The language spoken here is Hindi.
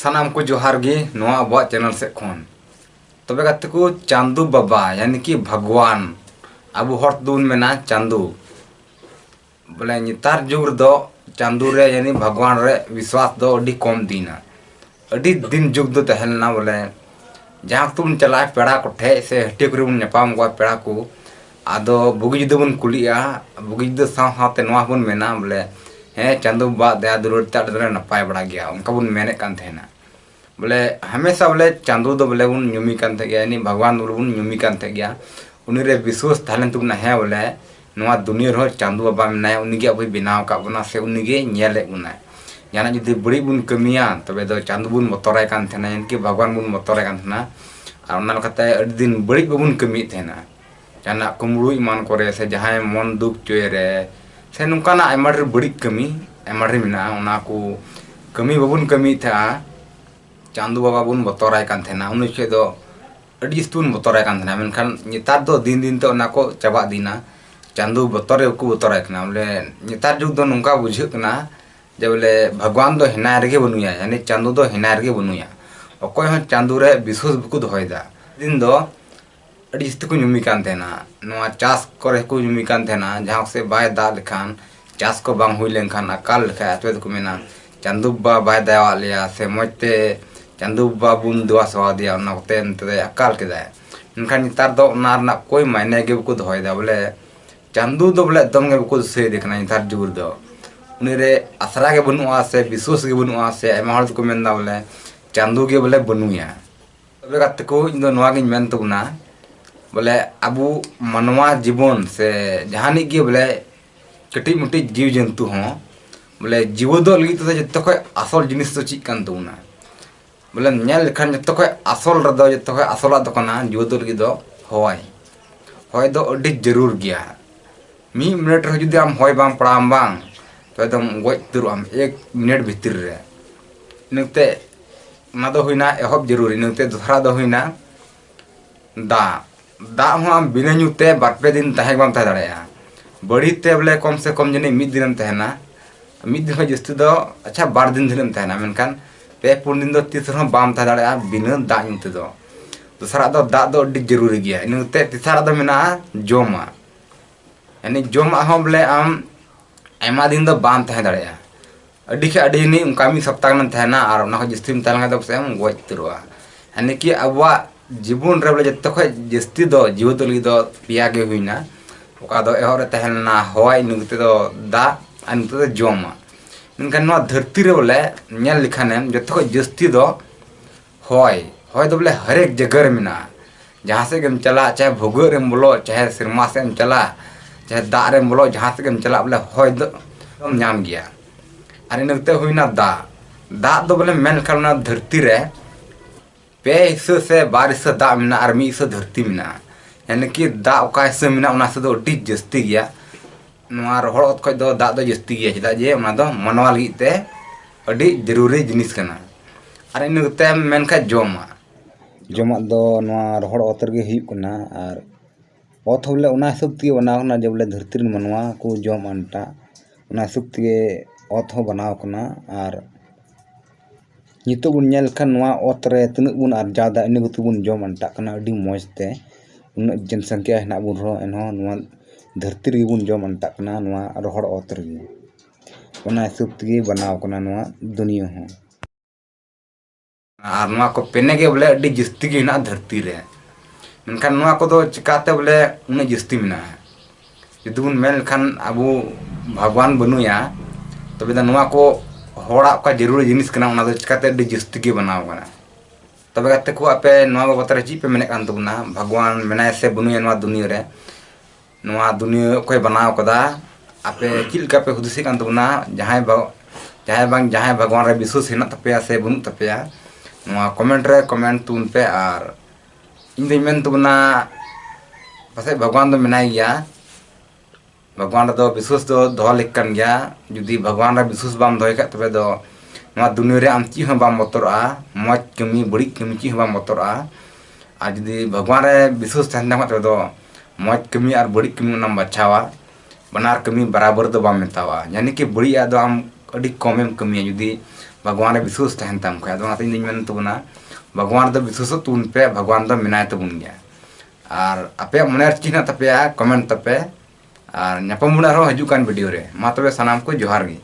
सानाम को जोहार गे नोआ अबुआ चैनल से खन तबे गाते को चांदू बाबा यानी कि भगवान अबु हर दून मेना चांदू बोले नितार जुग दो चांदू रे यानी भगवान रे विश्वास दो अडी कम दीना अडी दिन जुग दो तहलना बोले जहाँ तुम चला पेड़ा कोठे से हट्टी को नेपाम को पेड़ा को आदो बुगी जुदो बन कुलिया बुगी जुदो साथे नोआ बन मेना बोले हे चांदू बाबा दया दुलार ता नपाय बड़ा गया उनका बन मेने कान थेना बोले हमेशा बोले चांदू दो बोले उन नुमी कान थे गया यानी भगवान बोले उन नुमी कान थे गया उन्हीं रे विश्वास थालेन तुमना है बोले नोआ दुनिया रो चांदू बाबा मेना उन्हीं अभी बनाव का बना से उन्हीं गे नेले गुना जाना जुदी बड़ी बुन कमिया तबे दो चांदू बुन मोतराय कान थेना यानी भगवान बुन मोतराय कान थेना और उन्ना लखते अडी दिन बड़ी बुन कमी थेना जाना कुमड़ू ईमान करे से जहां मन दुख चोय रे से नुकाना आयमा रे बड़ी कमी आयमा रे मेना उना को कमी बाबुन कमी था चांदू बाबा बुन बतराय कान थेना उन छे दो अडी स्तुन बतराय कान थेना मेनखान नितार दो दिन दिन तो उना को चाबा दीना चांदू बतरे को बतराय कना बोले नितार जुग दो नुका बुझे कना जे बोले भगवान दो हिना रेगे बनुया यानी चांदू दो हिना रेगे बनुया अकोय हो चांदू रे विश्वास बुकु दोयदा दिन दो अडी स्त को नुमी कान थेना नोआ चास करे को नुमी कान थेना जहां से बाय दा लेखान चास को बांग हुई लेखान अकाल लेखा अतवे को मेना चांदू बाबा बाय दया लिया से मजते चांदू बाबुन दुआ सवा दिया उना होते अंते अकाल के दाय इनखान नितार दो उना ना कोई मायने के को दोयदा बोले चांदू दो बोले दम के को से देखना नितार जुर दो उनी रे आसरा के बनुआ से विश्वास के बनुआ से आयमा हर को मेनदा बोले चांदू के बोले बनुया तबे गाते को इन दो नोआ गिन मेन तबना बोले अबु मनवा जीवन से जहानी के बोले कटी मुटी जीव जंतु हो बोले जीव दो लगी तो जत्तो को असल जिनिस तो चिक कान तउना बोले नेल लेखान जत्तो को असल रदो जत्तो को असला दो कना जीव दो लगी दो होय दो अडी जरूर गया मी मिनट रे जुदी आम होय बाम पड़ाम बांग तो एकदम गोय तुरम 1 मिनट भीतर रे नते ना दो होइना एहब जरूरी नते दूसरा दो होइना दा हो आम बिना नुते बारपे दिन तहे बाम तहे दाड़या बड़ी ते बोले कम से कम जने मिद दिन तहेना मिद दिन जस्ती दो अच्छा 12 दिन धरम तहेना मेनखान पे 4 दिन दो तीसरा बाम तहे दाड़या बिना दा नुते दो दूसरा दो दा दो अडी जरूरी गया इनुते तीसरा दो मेना जोमा यानी जोमा हो बोले आम आयमा दिन दो बाम तहे दाड़या अडी के अडी नि उनका मी सप्ताह नन तहेना और उना जस्ती तलंगा दो से हम गोय तुरवा यानी कि अबवा जीवन रे बोले जत्तो खय जस्ती दो जीव तो लगी दो पिया के हुइना ओका दो एहरे तहलना होय नुते दो दा अनते दो जोमा मेनखान नो धरती रे बोले नेल लिखाने जत्तो खय जस्ती दो होय दो बोले हर एक जगह रे मेना जहां से गेम चला चाहे भोग रे बोलो चाहे सिरमा से चला चाहे दा रे बोलो जहां से गेम चला बोले होय दो नाम गया अरे नुते हुइना दा दो बोले मेनखान धरती रे पे हिस्सा से 12 हिस्सा दा मेना और 1 हिस्सा धरती मेना यानी कि दा ओका हिस्सा मेना उना से दो अडी जस्ती गया नोआ रोहड़ ओत खय दो दा दो जस्ती गया चदा जे उना दो मनवा लगी ते अडी जरूरी जिनिस कना और इनते मेन खा जोमा दो नोआ रोहड़ ओत रे हुई कना और ओत बोले उना हिसाब ते बनावना जे बोले धरती रे मनवा को जोम अंटा उना हिसाब ते ओत हो बनाव कना और नितो बुन नेल खान नोआ ओत रे तनक बुन अर्जा दा इन गुतु बुन जोम अंटा कना अडी मौजते उन जनसंख्या हना बुन रो एनहो नोआ धरती रे बुन जोम अंटा कना नोआ रोहड़ ओत रे उना हिसाब ते बनाव कना नोआ दुनिया हो आर नोआ को पेने के बोले अडी जस्ती के हना धरती रे मेनखान नोआ को दो चिकाते बोले उन जस्ती मेना जुदी बुन मेल खान अबु भगवान बनुया तबे दा नोआ को होड़ा का जरूरी जिनिस कना उना दो चिकाते अडी जस्ती के बनाव कना तबे गाते को आपे नोआ बाबत रे ची पे मेने कान तबना भगवान मेनाय से बनुया नोआ दुनिया कोई बनाव कदा आपे चिल का पे हुदिसी कान तबना जहां भगवान रे विश्वास हेना तपेया से बनु तपेया नोआ कमेंट रे कमेंट तुन पे और इन दे मेन तबना पासे भगवान दो मेनाय गया भगवान दो विश्वास दो दोह लेकन गया जुदी भगवान रे विश्वास बाम दोय का तबे दो नोआ दुनिया रे आम ची हो बाम बतरआ मज कमी बड़ी कमी ची हो बाम बतरआ आ जुदी भगवान रे विश्वास थान तबे दो मज कमी और बड़ी कमी नाम बचावा बनार कमी बराबर दो बाम मेतावा यानी कि बड़ी आ दो आम अडी कमेम कमी जुदी भगवान विश्वास तहन तम खा तो इन दिन तबना भगवान विश्वास तुन पे भगवान मेना तबन गया और आपे मन चिन्ह तपे कमेंट तपे और नापम बुना हजूकान वीडियो रे मा तबे सनाम को जोहार गी।